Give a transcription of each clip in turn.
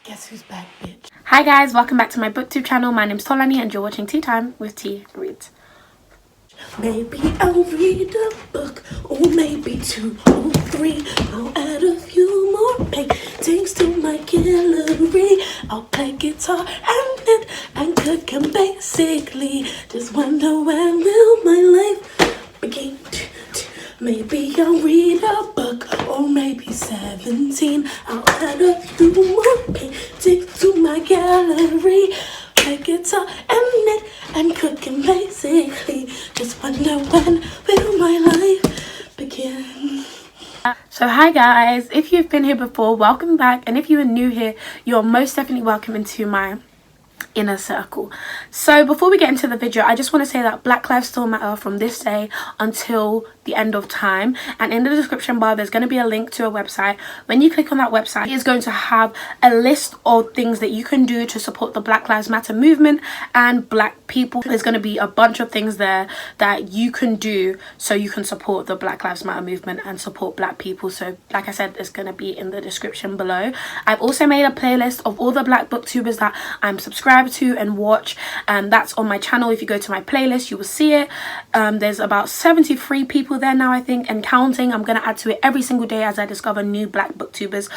Guess who's back, bitch? Hi guys, welcome back to my booktube channel. My name's Tolani and you're watching Tea Time with T Reads. Maybe I'll read a book, or maybe 2 or 3. I'll add a few more paintings to my gallery. I'll play guitar and knit and cook and basically just wonder when will my life begin. Maybe I'll read a book, or maybe 17. I'll add a few more paintings to my gallery. Play guitar and knit and cook and basically just wonder when will my life begin. So hi guys, if you've been here before, welcome back, and if you are new here, you're most definitely welcome into my inner circle. So before we get into the video, I just want to say that Black Lives still matter from this day until the end of time, and in the description bar there's going to be a link to a website. When you click on that website, it's going to have a list of things that you can do to support the Black Lives Matter movement and black people. There's going to be a bunch of things there that you can do so you can support the Black Lives Matter movement and support black people. So like I said, it's going to be in the description below. I've also made a playlist of all the black booktubers that I'm subscribed to and watch, and that's on my channel. If you go to my playlist, you will see it. There's about 73 people there now, I think, and counting. I'm gonna add to it every single day as I discover new black booktubers.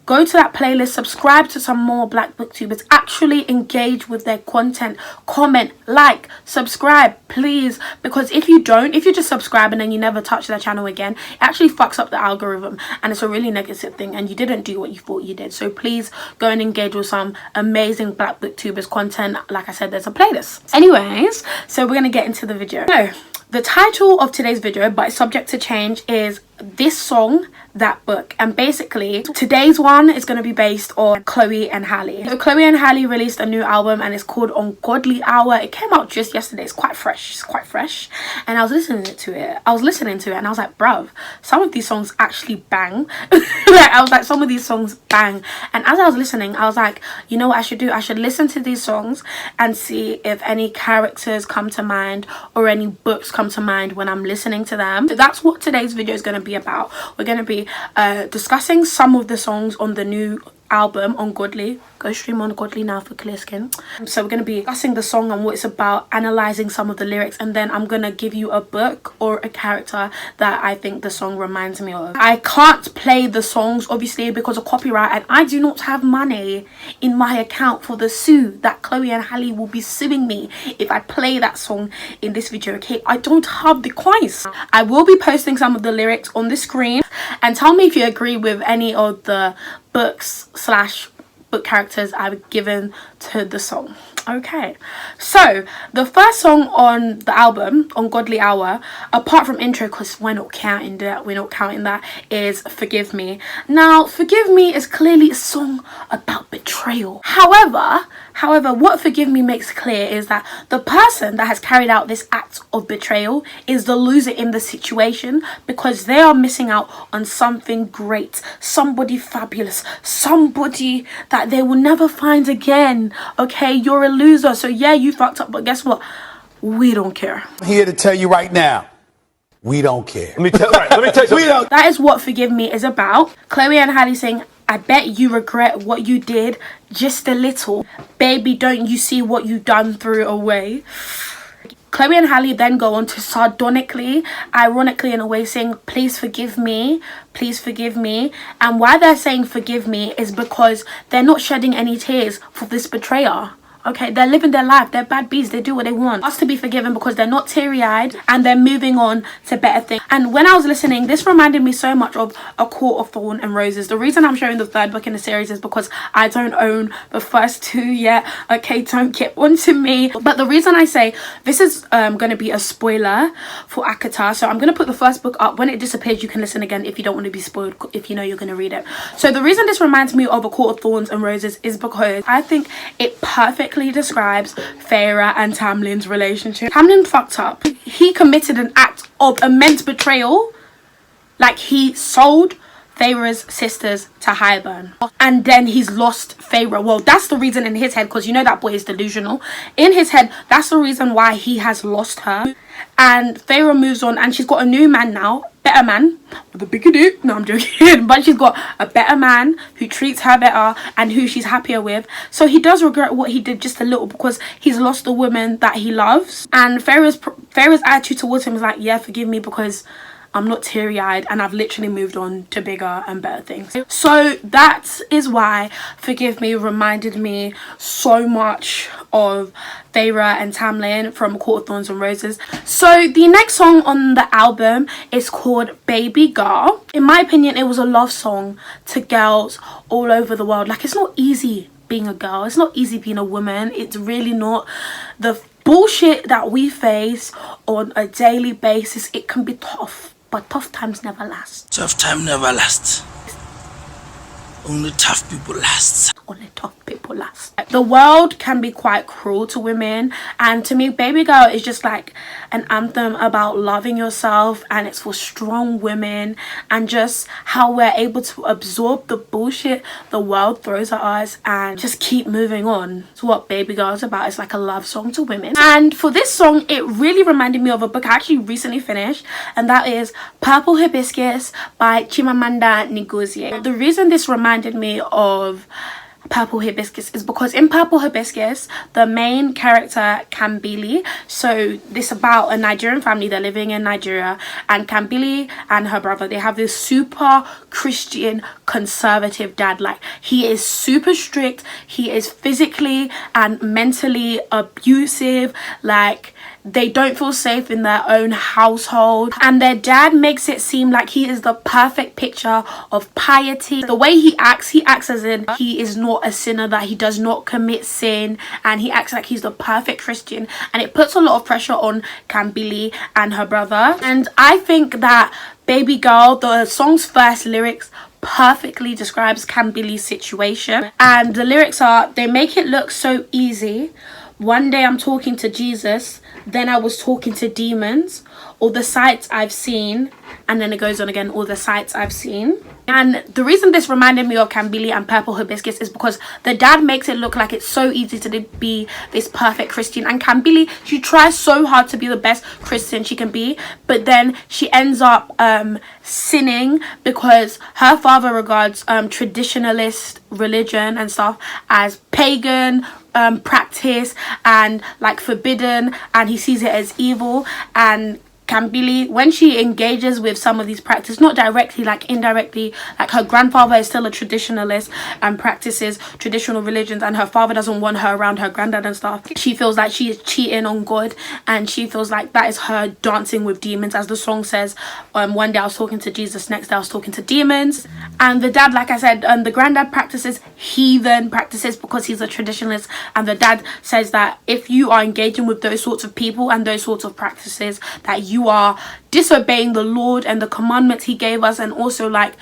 Go to that playlist, subscribe to some more black booktubers, actually engage with their content, comment, like, subscribe, please, because if you don't, if you just subscribe and then you never touch their channel again, it actually fucks up the algorithm, and it's a really negative thing, and you didn't do what you thought you did. So please go and engage with some amazing black booktubers content. Like I said, there's a playlist. Anyways, so we're gonna get into the video. So the title of today's video, but it's subject to change, is This Song, That Book. And basically today's one is going to be based on Chloe and Halle. So Chloe and Halle released a new album and it's called Ungodly Hour. It came out just yesterday. It's quite fresh, and I was listening to it and I was like, bruv, some of these songs actually bang. Like, I was like, some of these songs bang. And as I was listening, I was like, you know what I should do? I should listen to these songs and see if any characters come to mind or any books come to mind when I'm listening to them. So that's what today's video is going to be about. We're going to be discussing some of the songs on the new album Ungodly. Go stream Ungodly now for clear skin. So we're going to be discussing the song and what it's about, analysing some of the lyrics, and then I'm going to give you a book or a character that I think the song reminds me of. I can't play the songs obviously because of copyright, and I do not have money in my account for the sue that Chloe and Halle will be suing me if I play that song in this video, okay? I don't have the coins. I will be posting some of the lyrics on the screen, and tell me if you agree with any of the books slash book characters I've given to the song. Okay, so the first song on the album, Ungodly Hour, apart from intro, because we're not counting that, is Forgive Me. Now, Forgive Me is clearly a song about betrayal. However, what Forgive Me makes clear is that the person that has carried out this act of betrayal is the loser in the situation, because they are missing out on something great, somebody fabulous, somebody that they will never find again. Okay, you're a loser, so yeah, you fucked up, but guess what? We don't care. I'm here to tell you right now, we don't care. Let me tell you something. That is what Forgive Me is about. Chloe and Halle saying, I bet you regret what you did just a little. Baby, don't you see what you done threw away? Chloe and Halle then go on to sardonically, ironically in a way, saying, please forgive me, please forgive me. And why they're saying forgive me is because they're not shedding any tears for this betrayer. Okay, they're living their life, they're bad bees, they do what they want. Us to be forgiven because they're not teary-eyed and they're moving on to better things. And when I was listening, this reminded me so much of A Court of Thorn and Roses. The reason I'm showing the third book in the series is because I don't own the first two yet. Okay, don't get on to me. But the reason I say this is going to be a spoiler for Akata, so I'm going to put the first book up. When it disappears, you can listen again if you don't want to be spoiled, if you know you're going to read it. So the reason this reminds me of A Court of Thorns and Roses is because I think it perfectly describes Feyre and Tamlin's relationship. Tamlin fucked up. He committed an act of immense betrayal. Like, he sold Feyre's sisters to Highburn, and then he's lost Feyre. Well, that's the reason in his head, because you know that boy is delusional. In his head, that's the reason why he has lost her. And Feyre moves on, and she's got a new man now, better man with a bigger dick. No, I'm joking. But she's got a better man who treats her better and who she's happier with. So he does regret what he did just a little, because he's lost the woman that he loves. And Feyre's attitude towards him is like, yeah, forgive me, because I'm not teary-eyed and I've literally moved on to bigger and better things. So that is why Forgive Me reminded me so much of Feyre and Tamlin from Court of Thorns and Roses. So the next song on the album is called Baby Girl. In my opinion, it was a love song to girls all over the world. Like, it's not easy being a girl. It's not easy being a woman. It's really not. The bullshit that we face on a daily basis, it can be tough. But tough times never last. Tough time never lasts. Only tough people last. Only tough people last. The world can be quite cruel to women, and to me, Baby Girl is just like an anthem about loving yourself, and it's for strong women, and just how we're able to absorb the bullshit the world throws at us and just keep moving on. It's what Baby Girl is about. It's like a love song to women. And for this song, it really reminded me of a book I actually recently finished, and that is Purple Hibiscus by Chimamanda Ngozi. The reason this reminded me of Purple Hibiscus is because in Purple Hibiscus, the main character Kambili, so this about a Nigerian family, they're living in Nigeria, and Kambili and her brother, they have this super Christian conservative dad. Like, he is super strict, he is physically and mentally abusive, like they don't feel safe in their own household, and their dad makes it seem like he is the perfect picture of piety. The way he acts as in he is not a sinner, that he does not commit sin, and he acts like he's the perfect Christian, and it puts a lot of pressure on Kambili and her brother. And I think that Baby Girl, the song's first lyrics, perfectly describes Kambili's situation, and the lyrics are, they make it look so easy. One day I'm talking to Jesus, then I was talking to demons, all the sights I've seen, and then it goes on again, all the sights I've seen. And the reason this reminded me of Kambili and Purple Hibiscus is because the dad makes it look like it's so easy to be this perfect Christian, and Kambili, she tries so hard to be the best Christian she can be, but then she ends up sinning because her father regards traditionalist religion and stuff as pagan practice and like forbidden, and he sees it as evil. And Kambili, when she engages with some of these practices, not directly, like indirectly, like her grandfather is still a traditionalist and practices traditional religions, and her father doesn't want her around her granddad and stuff. She feels like she is cheating on God, and she feels like that is her dancing with demons, as the song says. One day I was talking to Jesus, next day I was talking to demons. And the dad, like I said, the granddad practices heathen practices because he's a traditionalist, and the dad says that if you are engaging with those sorts of people and those sorts of practices, that you are disobeying the Lord and the commandments he gave us, and also like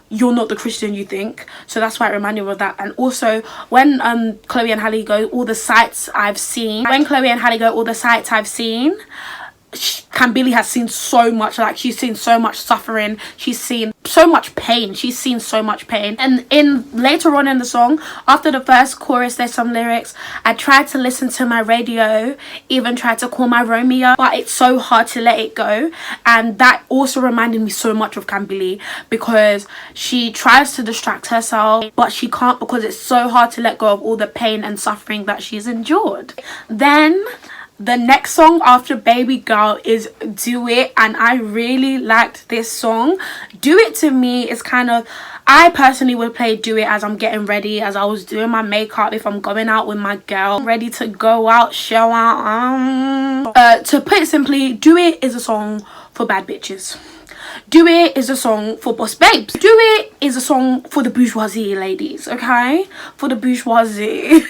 you're not the Christian you think. So that's why it reminded me of that. And also when Chloe and Halle go, all the sights I've seen, Kambili has seen so much, like she's seen so much suffering, she's seen so much pain, and in later on in the song, after the first chorus, there's some lyrics, I tried to listen to my radio, even tried to call my Romeo, but it's so hard to let it go. And that also reminded me so much of Kambili, because she tries to distract herself but she can't, because it's so hard to let go of all the pain and suffering that she's endured. Then the next song after Baby Girl is Do It, and I really liked this song. Do It to me is kind of, I personally would play Do It as I'm getting ready, as I was doing my makeup, if I'm going out with my girl, ready to go out, show out. To put it simply, Do It is a song for bad bitches. Do It is a song for boss babes. Do It is a song for the bourgeoisie ladies, okay? For the bourgeoisie.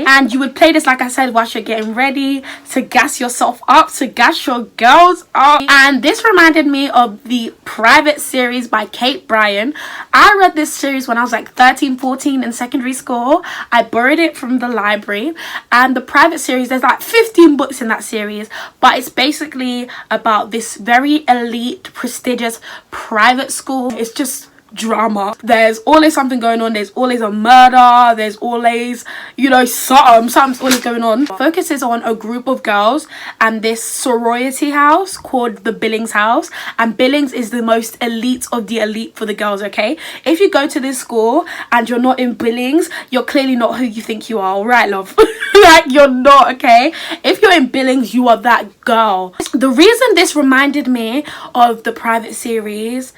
And you would play this, like I said, whilst you're getting ready to gas yourself up, to gas your girls up. And this reminded me of the Private series by Kate Bryan. I read this series when I was like 13, 14 in secondary school. I borrowed it from the library. And the Private series, there's like 15 books in that series, but it's basically about this very elite, prestigious private school. It's just drama. There's always something going on. There's always a murder. There's always, you know, something's always going on. Focuses on a group of girls and this sorority house called the Billings house, and Billings is the most elite of the elite for the girls. Okay, if you go to this school and you're not in Billings, you're clearly not who you think you are, right, love? Like, you're not. Okay, if you're in Billings, you are that girl. The reason this reminded me of the Private series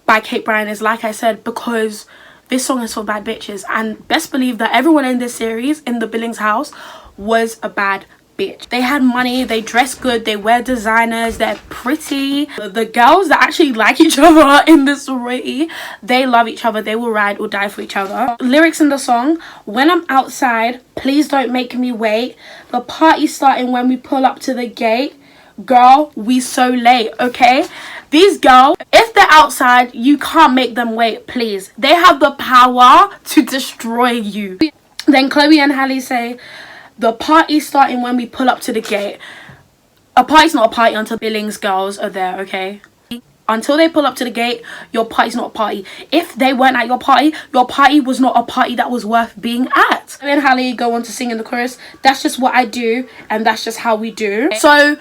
by Kate Bryan is, like I said, because this song is for bad bitches, and best believe that everyone in this series in the Billings house was a bad bitch. They had money, they dress good, they wear designers, they're pretty. The girls that actually like each other in this sorority, they love each other, they will ride or die for each other. Lyrics in the song: when I'm outside, please don't make me wait. The party's starting when we pull up to the gate. Girl, we so late. Okay, these girls, if they're outside, you can't make them wait, please. They have the power to destroy you. Then Chloe and Halle say, the party's starting when we pull up to the gate. A party's not a party until Billings girls are there, okay? Until they pull up to the gate, your party's not a party. If they weren't at your party was not a party that was worth being at. Chloe and Halle go on to sing in the chorus, that's just what I do, and that's just how we do. So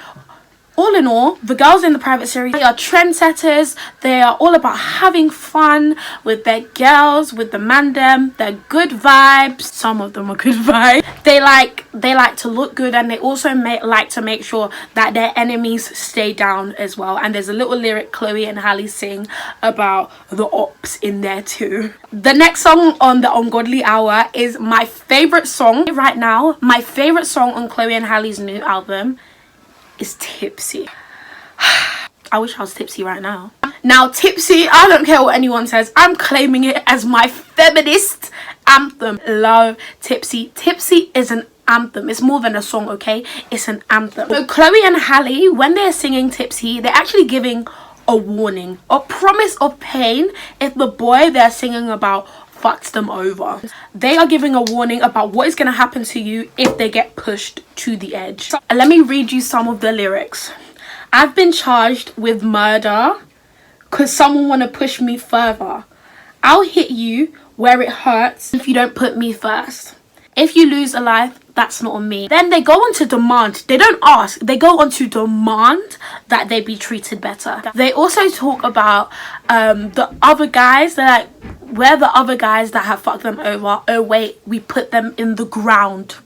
all in all, the girls in the Private series, they are trendsetters. They are all about having fun with their girls, with the mandem. They're good vibes. Some of them are good vibes. They like to look good, and they also like to make sure that their enemies stay down as well. And there's a little lyric Chloe and Halle sing about the ops in there too. The next song on the Ungodly Hour is my favorite song right now. My favorite song on Chloe and Halle's new album is Tipsy. I wish I was tipsy right now. Now, Tipsy, I don't care what anyone says, I'm claiming it as my feminist anthem. Love Tipsy. Tipsy is an anthem. It's more than a song, okay? It's an anthem. So Chloe and Halle, when they're singing Tipsy, they're actually giving a warning, a promise of pain if the boy they're singing about fucks them over. They are giving a warning about what is going to happen to you if they get pushed to the edge. Let me read you some of the lyrics. I've been charged with murder because someone want to push me further. I'll hit you where it hurts if you don't put me first. If you lose a life, that's not on me. Then they go on to demand. They don't ask. They go on to demand that they be treated better. They also talk about the other guys. They're like, we're the other guys that have fucked them over. Oh wait, we put them in the ground.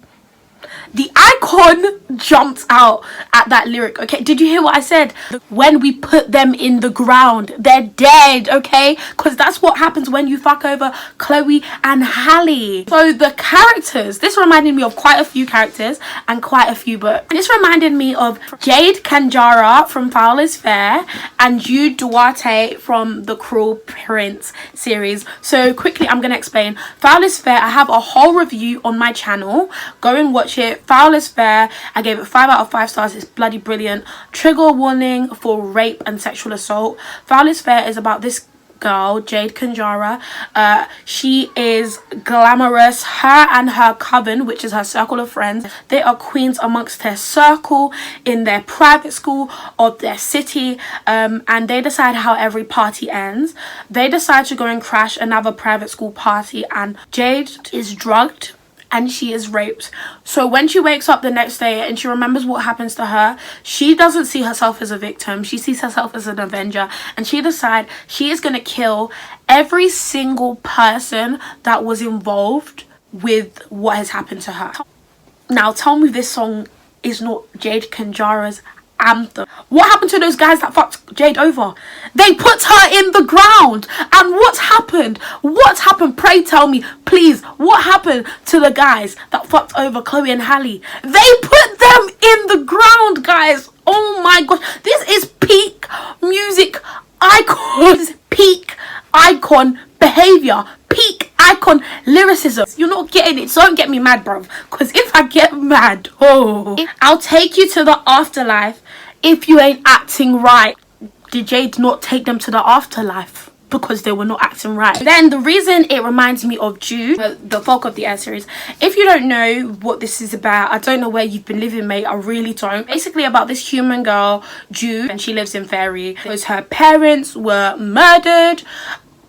The icon jumped out at that lyric. Okay, did you hear what I said? When we put them in the ground, they're dead. Okay, because that's what happens when you fuck over Chloe and Halle. So the characters, this reminded me of quite a few characters and quite a few books. This reminded me of Jade Kanjara from Foul is Fair and Jude Duarte from the Cruel Prince series. So quickly, I'm gonna explain. Foul is Fair, I have a whole review on my channel. Go and watch it. Foul is Fair, I gave it 5 out of 5 stars. It's bloody brilliant. Trigger warning for rape and sexual assault. Foul is Fair is about this girl, Jade Kanjara. She is glamorous. Her and her coven, which is her circle of friends, they are queens amongst their circle in their private school of their city, and they decide how every party ends. They decide to go and crash another private school party, and Jade is drugged and she is raped. So when she wakes up the next day and she remembers what happens to her, she doesn't see herself as a victim. She sees herself as an avenger, and she decides she is going to kill every single person that was involved with what has happened to her. Now tell me this song is not Jade Kanjara's anthem. What happened to those guys that fucked Jade over? They put her in the ground. And what happened? What happened? Pray tell me, please, what happened to the guys that fucked over Chloe and Halle? They put them in the ground, guys. Oh my gosh, this is peak music icon. Peak icon behavior, peak icon lyricism. You're not getting it, so don't get me mad, bruv. Because if I get mad, I'll take you to the afterlife if you ain't acting right. Did Jade not take them to the afterlife because they were not acting right? Then the reason it reminds me of Jude, the folk of the air series. If you don't know what this is about, I don't know where you've been living, mate. I really don't. Basically about this human girl, Jude, and she lives in Fairy because her parents were murdered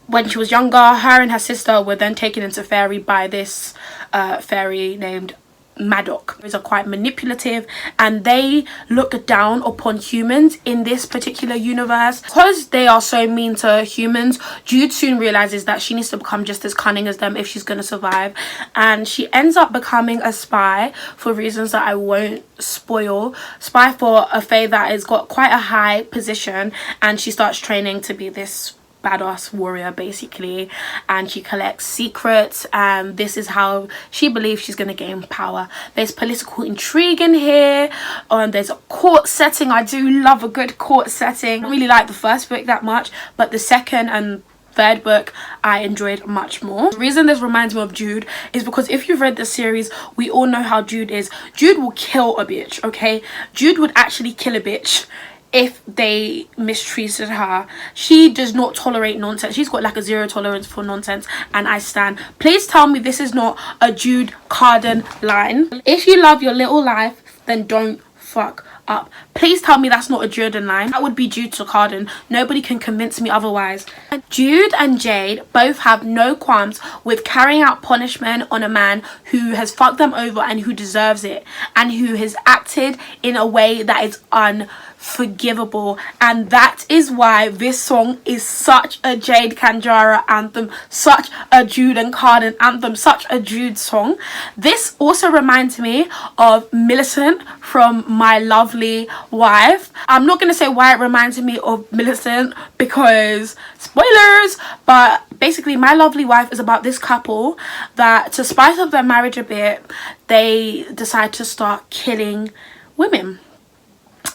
when she was younger. Her and her sister were then taken into Fairy by this fairy named Maddox. Are quite manipulative, and they look down upon humans in this particular universe because they are so mean to humans. Jude soon realizes that she needs to become just as cunning as them if she's going to survive, and she ends up becoming a spy for reasons that I won't spoil. Spy for a fae that has got quite a high position, and she starts training to be this badass warrior basically, and she collects secrets, and this is how she believes she's going to gain power. There's political intrigue in here, there's a court setting. I do love a good court setting. I don't really like the first book that much, but the second and third book I enjoyed much more. The reason this reminds me of Jude is because if you've read the series, we all know how Jude is. Jude will kill a bitch, okay? Jude would actually kill a bitch if they mistreated her. She does not tolerate nonsense. She's got like a zero tolerance for nonsense, and I stand. Please tell me this is not a Jude Carden line. If you love your little life, then don't fuck up. Please tell me that's not a Jordan line. That would be Jude to Carden. Nobody can convince me otherwise. Jude and Jade both have no qualms with carrying out punishment on a man who has fucked them over and who deserves it, and who has acted in a way that is unforgivable. And that is why this song is such a Jade Kanjara anthem, such a Jude and Carden anthem, such a Jude song. This also reminds me of Millicent from My Lovely Wife. I'm not going to say why it reminds me of Millicent because spoilers, but basically My Lovely Wife is about this couple that, to spice up their marriage a bit, they decide to start killing women.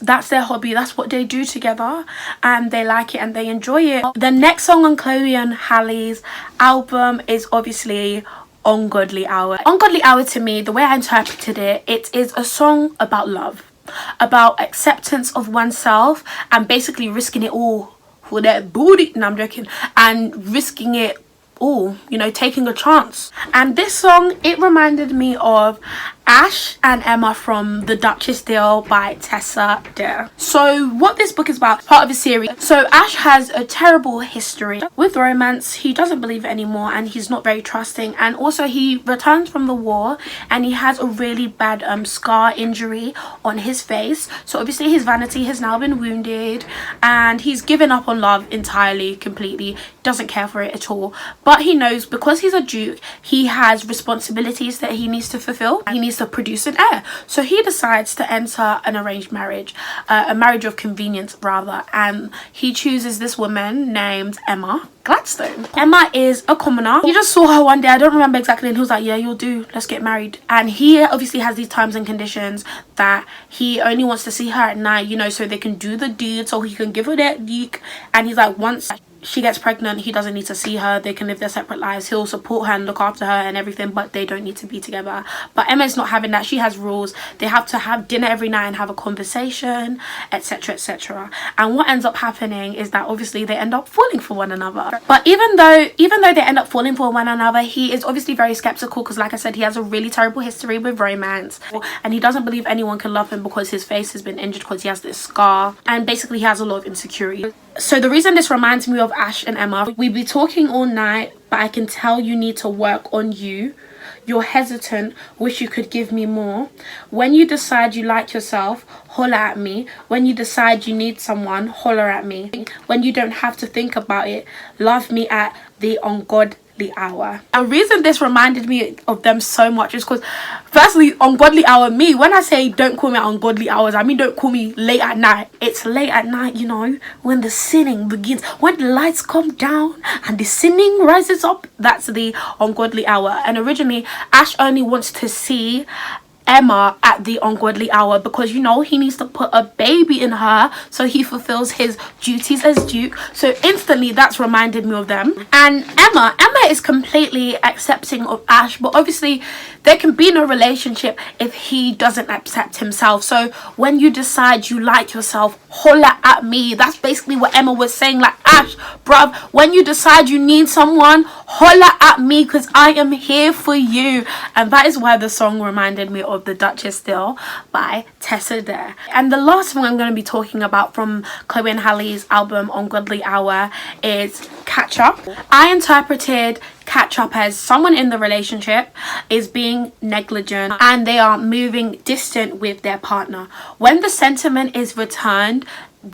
That's their hobby, that's what they do together, and they like it and they enjoy it. The next song on Chloe and Halle's album is obviously Ungodly Hour. Ungodly Hour, to me, the way I interpreted it, it is a song about love, about acceptance of oneself, and basically risking it all for that booty. No, I'm joking. And risking it all, you know, taking a chance. And this song, it reminded me of Ash and Emma from The Duchess Deal by Tessa Dare. So what this book is about, part of a series. So Ash has a terrible history with romance. He doesn't believe it anymore, and he's not very trusting, and also he returns from the war and he has a really bad scar injury on his face. So obviously his vanity has now been wounded, and he's given up on love entirely, completely, doesn't care for it at all. But he knows, because he's a duke, he has responsibilities that he needs to fulfill. He needs to produce an heir, so he decides to enter an arranged marriage, a marriage of convenience rather, and he chooses this woman named Emma Gladstone. Emma is a commoner. He just saw her one day, I don't remember exactly, and he was like, yeah, you'll do, let's get married. And he obviously has these terms and conditions that he only wants to see her at night, you know, so they can do the deed, so he can give her that deek. And he's like, once she gets pregnant, he doesn't need to see her, they can live their separate lives, he'll support her and look after her and everything, but they don't need to be together. But Emma's not having that. She has rules. They have to have dinner every night and have a conversation, etc, etc. And what ends up happening is that obviously they end up falling for one another. But even though they end up falling for one another, he is obviously very skeptical, because like I said, he has a really terrible history with romance, and he doesn't believe anyone can love him because his face has been injured, because he has this scar, and basically he has a lot of insecurity. So the reason this reminds me of Ash and Emma, we be talking all night, but I can tell you need to work on you. You're hesitant, wish you could give me more. When you decide you like yourself, holler at me. When you decide you need someone, holler at me. When you don't have to think about it, love me at the ungodly hour. The reason this reminded me of them so much is because, firstly, ungodly hour, me, when I say don't call me at ungodly hours, I mean don't call me late at night. It's late at night, you know, when the sinning begins, when the lights come down and the sinning rises up. That's the ungodly hour. And originally Ash only wants to see Emma at the ungodly hour, because you know he needs to put a baby in her so he fulfills his duties as Duke. So instantly that's reminded me of them. And Emma is completely accepting of Ash, but obviously there can be no relationship if he doesn't accept himself. So when you decide you like yourself, holla at me. That's basically what Emma was saying, like, Ash, bruv, when you decide you need someone, holla at me, because I am here for you. And that is why the song reminded me of The Duchess Still by Tessa Dare. And the last song I'm going to be talking about from Chloe and Halle's album Ungodly Hour is Catch Up. I interpreted catch up as someone in the relationship is being negligent and they are moving distant with their partner. When the sentiment is returned,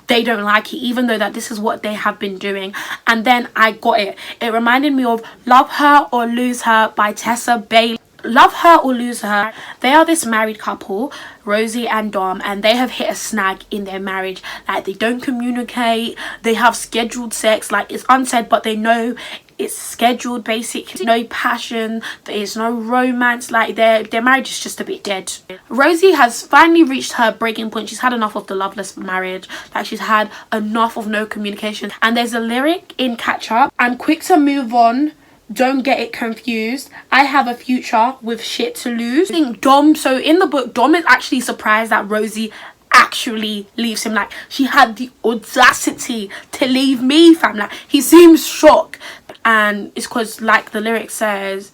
they don't like it, even though that this is what they have been doing. And then I got it. It reminded me of Love Her or Lose Her by Tessa Bailey. Love Her or Lose Her. They are this married couple, Rosie and Dom, and they have hit a snag in their marriage. Like, they don't communicate, they have scheduled sex, like it's unsaid but they know it's scheduled, basically. No passion, there's no romance, like their marriage is just a bit dead. Rosie has finally reached her breaking point. She's had enough of the loveless marriage, like she's had enough of no communication. And there's a lyric in Catch Up: I'm quick to move on, don't get it confused, I have a future with shit to lose. I think Dom, so in the book, Dom is actually surprised that Rosie actually leaves him. Like, she had the audacity to leave me, fam. Like, he seems shocked. And it's because, like the lyric says,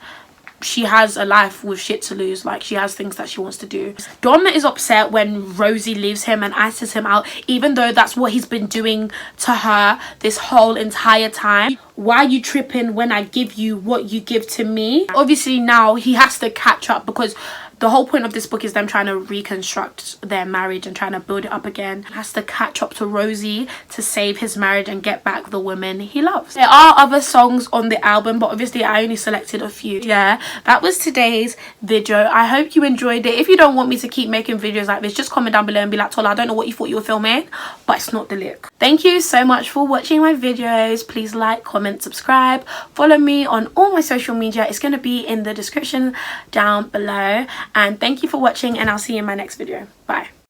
she has a life with shit to lose. Like, she has things that she wants to do. Dom is upset when Rosie leaves him and ices him out, even though that's what he's been doing to her this whole entire time. Why are you tripping when I give you what you give to me? Obviously now he has to catch up, because the whole point of this book is them trying to reconstruct their marriage and trying to build it up again. He has to catch up to Rosie to save his marriage and get back the woman he loves. There are other songs on the album, but obviously I only selected a few. Yeah, that was today's video. I hope you enjoyed it. If you don't want me to keep making videos like this, just comment down below and be like, Tola, I don't know what you thought you were filming, but it's not the look. Thank you so much for watching my videos. Please like, comment, subscribe, follow me on all my social media. It's going to be in the description down below. And thank you for watching, and I'll see you in my next video. Bye.